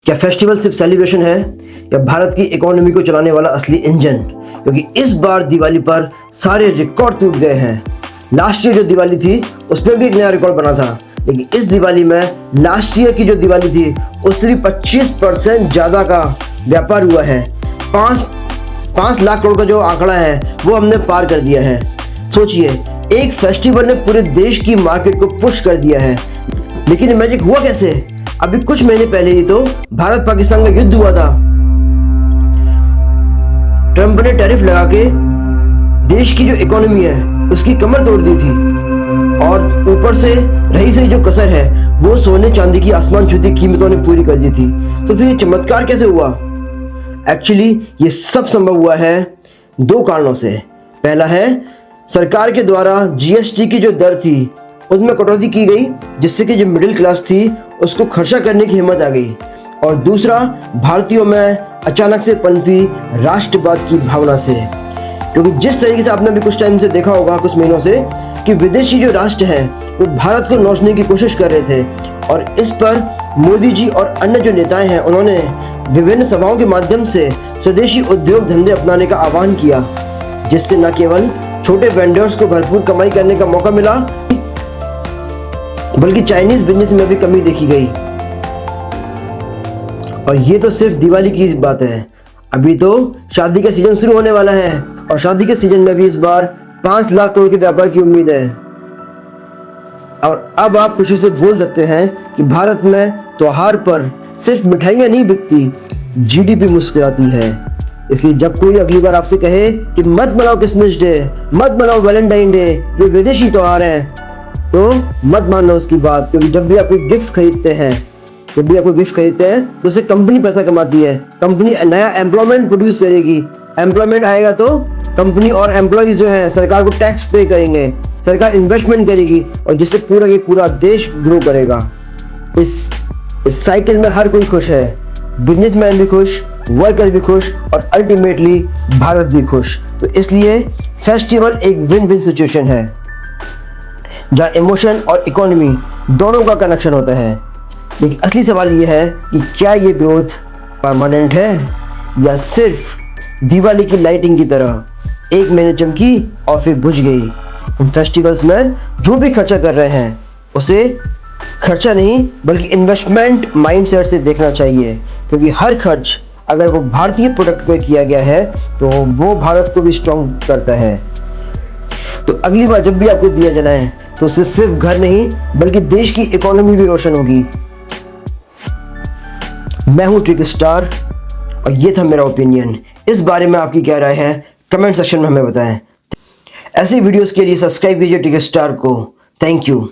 क्या फेस्टिवल सिर्फ सेलिब्रेशन है या भारत की इकोनॉमी को चलाने वाला असली इंजन? क्योंकि इस बार दिवाली पर सारे रिकॉर्ड टूट गए हैं। लास्ट ईयर जो दिवाली थी उसमें भी एक नया रिकॉर्ड बना था, लेकिन इस दिवाली में लास्ट ईयर की जो दिवाली थी उससे भी 25% ज़्यादा का व्यापार हुआ है। 5 लाख करोड़ का जो आंकड़ा है वो हमने पार कर दिया है। सोचिए, एक फेस्टिवल ने पूरे देश की मार्केट को पुश कर दिया है। लेकिन ये मैजिक हुआ कैसे? अभी कुछ महीने पहले ही तो भारत पाकिस्तान का युद्ध हुआ था। ट्रंप ने टैरिफ लगा के देश की जो इकोनॉमी है उसकी कमर तोड़ दी थी, और ऊपर से रही सही जो कसर है वो सोने चांदी की आसमान छूती कीमतों ने पूरी कर दी थी। तो फिर ये चमत्कार कैसे हुआ? एक्चुअली ये सब संभव हुआ है 2 कारणों से। पहला है, सरकार के द्वारा जीएसटी की जो दर थी उसमें कटौती की गई, जिससे कि जो मिडिल क्लास थी उसको खर्चा करने की हिम्मत आ गई। और दूसरा, भारतीयों में अचानक से पनपी राष्ट्रवाद की भावना से। क्योंकि जिस तरीके से आपने भी कुछ टाइम से देखा होगा, कुछ महीनों से, कि विदेशी जो राष्ट्र हैं वो भारत को नोचने की कोशिश कर रहे थे, और इस पर मोदी जी और अन्य जो नेताएं हैं उन्होंने विभिन्न सभाओं के माध्यम से स्वदेशी उद्योग धंधे अपनाने का आह्वान किया, जिससे न केवल छोटे वेंडर्स को भरपूर कमाई करने का मौका मिला, बल्कि चाइनीज बिजनेस में भी कमी देखी गई। और ये तो सिर्फ दिवाली की बात है, अभी तो शादी का सीजन शुरू होने वाला है, और शादी के सीजन में भी इस बार 5 लाख करोड़ के व्यापार की उम्मीद है। और अब आप खुशी से बोल सकते हैं कि भारत में त्योहार पर सिर्फ मिठाइयाँ नहीं बिकती, जीडीपी मुस्कुराती है। इसलिए जब कोई अगली बार आपसे कहे कि मत मनाओ क्रिसमस डे, मत मनाओ वैलेंटाइन डे, ये विदेशी त्योहार हैं, तो मत मानो उसकी बात। क्योंकि जब भी आप कोई गिफ्ट खरीदते हैं तो उससे कंपनी पैसा कमाती है। कंपनी नया एम्प्लॉयमेंट प्रोड्यूस करेगी, एम्प्लॉयमेंट आएगा तो कंपनी और एम्प्लॉयज जो है सरकार को टैक्स पे करेंगे, सरकार इन्वेस्टमेंट करेगी, और जिससे पूरा के पूरा देश ग्रो करेगा। इस साइकिल में हर कोई खुश है, बिजनेसमैन भी खुश, वर्कर भी खुश, और अल्टीमेटली भारत भी खुश। तो इसलिए फेस्टिवल एक विन विन सिचुएशन है, जहाँ इमोशन और इकोनॉमी दोनों का कनेक्शन होता है। लेकिन असली सवाल ये है कि क्या ये ग्रोथ परमानेंट है या सिर्फ दिवाली की लाइटिंग की तरह एक महीने चमकी और फिर बुझ गई। इन फेस्टिवल्स में जो भी खर्चा कर रहे हैं उसे खर्चा नहीं बल्कि इन्वेस्टमेंट माइंडसेट से देखना चाहिए, क्योंकि हर खर्च अगर वो भारतीय प्रोडक्ट में किया गया है तो वो भारत को भी स्ट्रॉन्ग करता है। तो अगली बार जब भी आपको दिया जलाएं तो उससे सिर्फ घर नहीं बल्कि देश की इकोनॉमी भी रोशन होगी। मैं हूं ट्रिक स्टार, और ये था मेरा ओपिनियन। इस बारे में आपकी क्या राय है कमेंट सेक्शन में हमें बताएं। ऐसी वीडियोस के लिए सब्सक्राइब कीजिए ट्रिक स्टार को। Thank you.